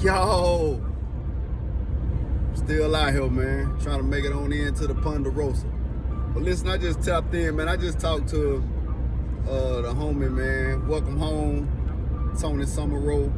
Yo, still out here, man. Trying to make it on into the Ponderosa. But listen, I just tapped in, man. I just talked to the homie, man. Welcome home, Tony Summerrow.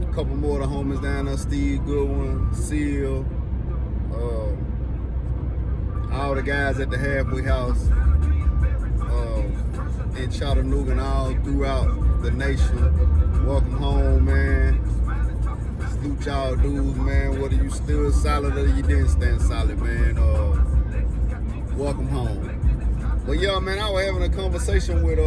A couple more of the homies down there, Steve Goodwin, Seal, all the guys at the halfway house, in Chattanooga and all throughout the nation. Welcome home, man. Salute y'all dudes, man. Whether you stood solid or you didn't stand solid, man. Welcome home. But yeah, man, I was having a conversation with I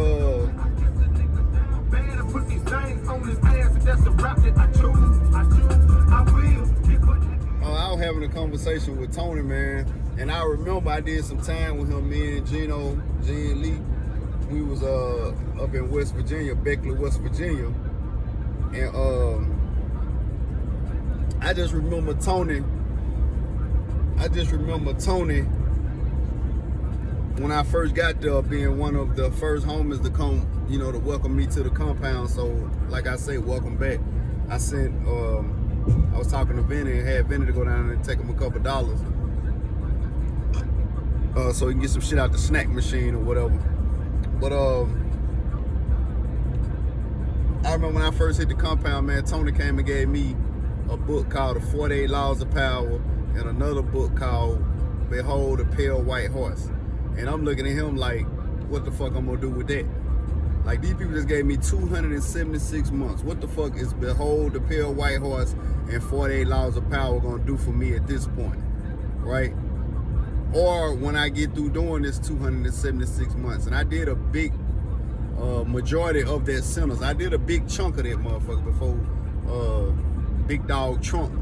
was having a conversation with Tony, man, and I remember I did some time with him, me and Gene Lee. We was up in West Virginia, Beckley, West Virginia, and I just remember Tony when I first got there, being one of the first homies to come, to welcome me to the compound. So, like I say, welcome back. I was talking to Vinny and had Vinny to go down and take him a couple dollars, so he can get some shit out the snack machine or whatever. But I remember when I first hit the compound, man, Tony came and gave me a book called The 48 Laws of Power and another book called Behold the Pale White Horse. And I'm looking at him like, what the fuck I'm gonna do with that? Like, these people just gave me 276 months. What the fuck is Behold the Pale White Horse and 48 Laws of Power gonna do for me at this point, right? Or when I get through doing this 276 months. And I did a big majority of that sentence. I did a big chunk of that motherfucker before Big Dog Trump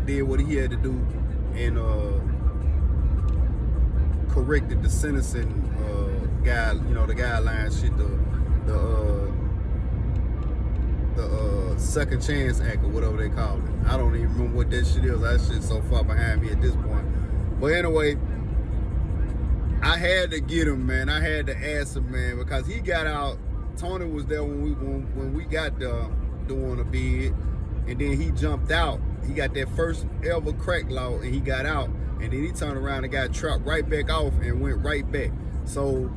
did what he had to do and corrected the sentencing the guidelines shit, the Second Chance Act or whatever they call it. I don't even remember what that shit is. That shit's so far behind me at this point. But anyway, I had to get him, man. I had to ask him, man, because he got out. Tony was there when we got there doing a bid, and then he jumped out. He got that first ever crack law, and he got out, and then he turned around and got trapped right back off and went right back. So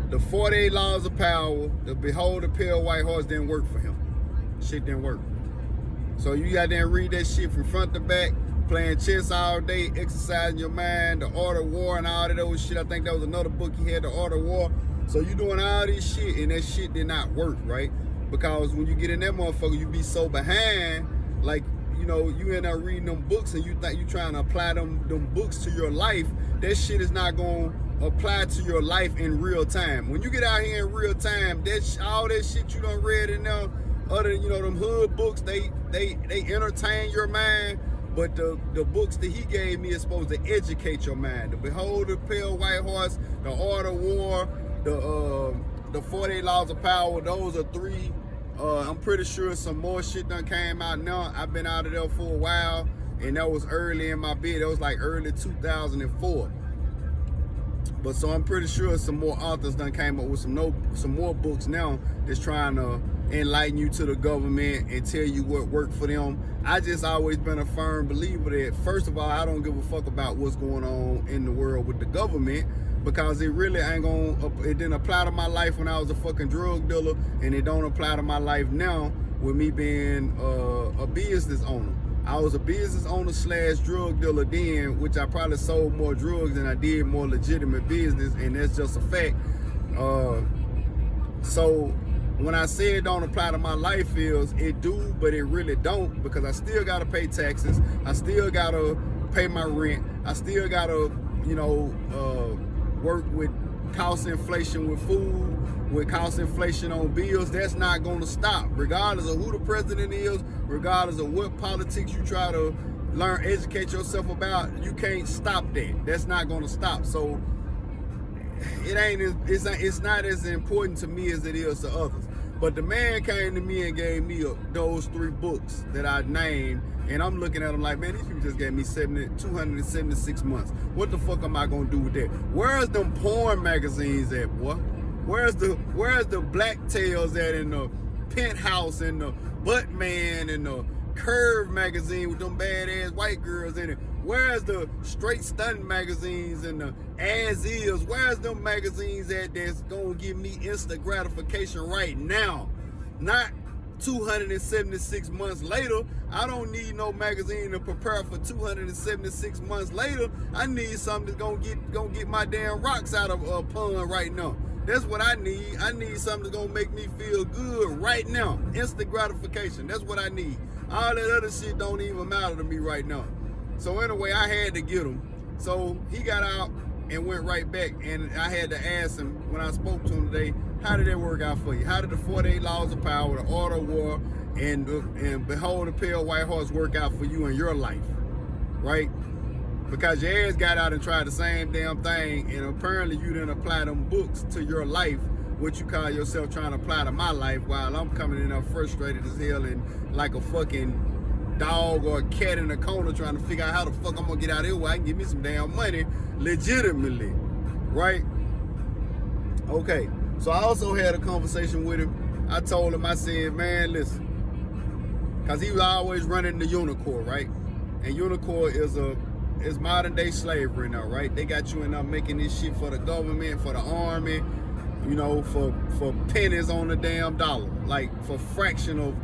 the 48 Laws of Power, the Behold the Pale White Horse didn't work for him. Shit didn't work. So you got there and read that shit from front to back, playing chess all day, exercising your mind, the Art of War and all that other shit. I think that was another book he had, the Art of War. So you doing all this shit and that shit did not work, right? Because when you get in that motherfucker, you be so behind, like, you end up reading them books and you think you trying to apply them books to your life. That shit is not going to apply to your life in real time. When you get out here in real time, all that shit you done read in there, other them hood books, they entertain your mind. But the books that he gave me is supposed to educate your mind. The Behold the Pale White Horse, the Art of War, the 48 Laws of Power. Those are three. I'm pretty sure some more shit done came out now. I've been out of there for a while, and that was early in my bid. That was like early 2004. But so I'm pretty sure some more authors done came up with some more books now that's trying to enlighten you to the government and tell you what worked for them. I just always been a firm believer that, first of all, I don't give a fuck about what's going on in the world with the government, because it really it didn't apply to my life when I was a fucking drug dealer, and it don't apply to my life now with me being a business owner. I was a business owner / drug dealer then, which I probably sold more drugs than I did more legitimate business, and that's just a fact. So when I say it don't apply to my life fields, it do, but it really don't, because I still gotta pay taxes. I still gotta pay my rent. I still gotta, work with cost inflation with food, with cost inflation on bills. That's not gonna stop, regardless of who the president is, regardless of what politics you try to educate yourself about. You can't stop that. That's not gonna stop. So it's not as important to me as it is to others. But the man came to me and gave me those three books that I named, and I'm looking at them like, man, these people just gave me 276 months. What the fuck am I gonna do with that? Where's them porn magazines at, boy? Where's the black tails at in the Penthouse and the Butt Man and the Curve magazine with them badass white girls in it? Where's the Straight Stunt magazines and the As Is? Where's them magazines that's gonna give me instant gratification right now? Not 276 months later. I don't need no magazine to prepare for 276 months later. I need something that's gonna get my damn rocks out of a pond right now. That's what I need. I need something that's gonna make me feel good right now. Instant gratification. That's what I need. All that other shit don't even matter to me right now. So anyway, I had to get him. So he got out and went right back, and I had to ask him when I spoke to him today, how did that work out for you? How did the 48 laws of power, the order of war, and behold the pale white horse work out for you in your life, right? Because your ass got out and tried the same damn thing, and apparently you didn't apply them books to your life, what you call yourself trying to apply to my life, while I'm coming in there frustrated as hell and like a fucking dog or a cat in a corner trying to figure out how the fuck I'm gonna get out of here where I can get me some damn money legitimately, right? Okay, so I also had a conversation with him. I told him, I said, man, listen, because he was always running the Unicorn, right? And Unicorn is modern day slavery now, right? They got you in there making this shit for the government, for the army, you know, for pennies on the damn dollar, like for fraction of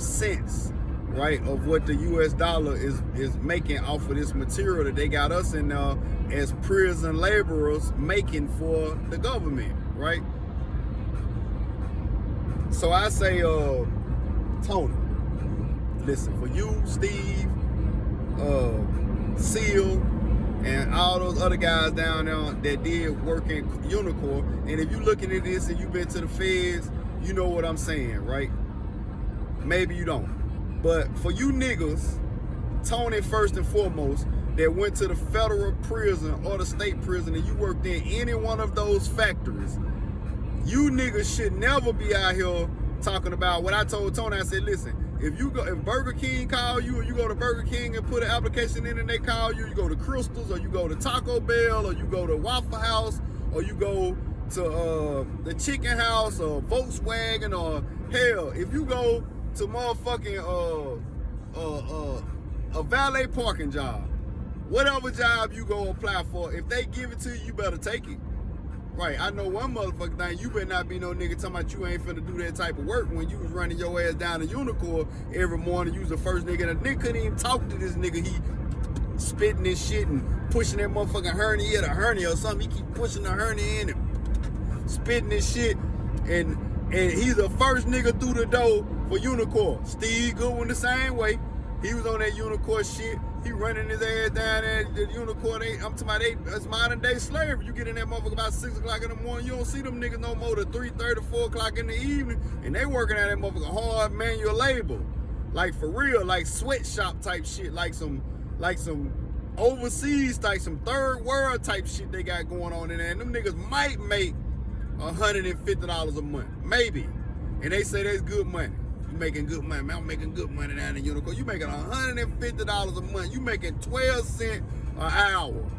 cents, right, of what the US dollar is making off of this material that they got us in there as prison laborers making for the government, right? So I say, Tony, listen, for you, Steve, Seal, and all those other guys down there that did work in Unicorn, and if you looking at this and you've been to the feds, you know what I'm saying, right? Maybe you don't. But for you niggas, Tony first and foremost, that went to the federal prison or the state prison and you worked in any one of those factories, you niggas should never be out here talking about what I told Tony. I said, listen, if Burger King call you, or you go to Burger King and put an application in and they call you, you go to Crystal's, or you go to Taco Bell, or you go to Waffle House, or you go to the Chicken House, or Volkswagen, or hell, if you go to motherfucking a valet parking job, whatever job you go apply for, if they give it to you, you better take it. Right, I know one motherfucking thing, you better not be no nigga talking about you ain't finna do that type of work when you was running your ass down to Unicorn every morning. You was the first nigga, and the nigga couldn't even talk to this nigga. He spitting this shit and pushing that motherfucking hernia. He had a hernia or something. He keep pushing the hernia in and spitting this shit, and he's the first nigga through the door for Unicorn. Steve Goodwin the same way. He was on that Unicorn shit. He running his ass down there at the Unicorn. I'm talking about it's modern day slavery. You get in that motherfucker about 6 o'clock in the morning, you don't see them niggas no more to 3:30, 4 o'clock in the evening, and they working at that motherfucker hard manual labor. Like for real, like sweatshop type shit, like some overseas type, some third world type shit they got going on in there. And them niggas might make $150 a month, maybe. And they say that's good money. You making good money, man. I'm making good money down in Unicorn. You making $150 a month. You making 12 cents an hour,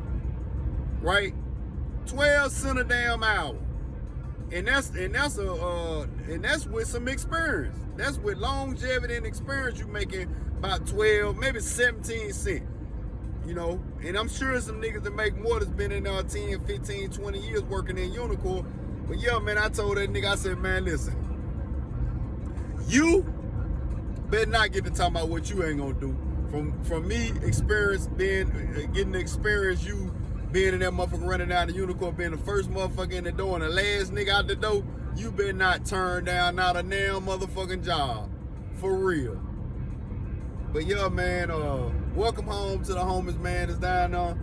right? 12 cents a damn hour. And that's with some experience. That's with longevity and experience. You making about 12, maybe 17 cents. You know, and I'm sure some niggas that make more that's been in there 10, 15, 20 years working in Unicorn. But yeah, man, I told that nigga, I said, man, listen, you better not get to talking about what you ain't gonna do. From me, getting the experience, you being in that motherfucker running down the Unicorn, being the first motherfucker in the door and the last nigga out the door, you better not turn down not a damn motherfucking job. For real. But yeah, man, welcome home to the homies, man, that's down there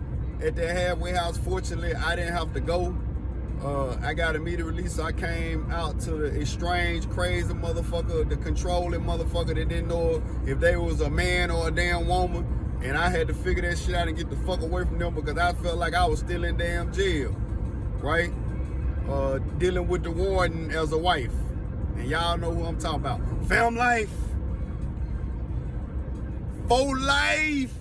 at that halfway house. Fortunately, I didn't have to go. I got immediate release, so I came out to the estranged, crazy motherfucker, the controlling motherfucker that didn't know if they was a man or a damn woman. And I had to figure that shit out and get the fuck away from them because I felt like I was still in damn jail, right? Dealing with the warden as a wife. And y'all know who I'm talking about. Fam life. For life.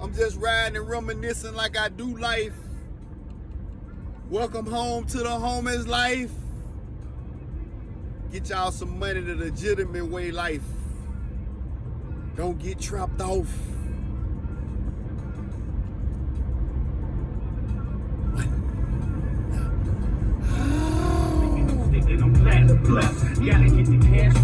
I'm just riding and reminiscing like I do life. Welcome home to the homies life. Get y'all some money the legitimate way life. Don't get trapped off. Gotta get the cash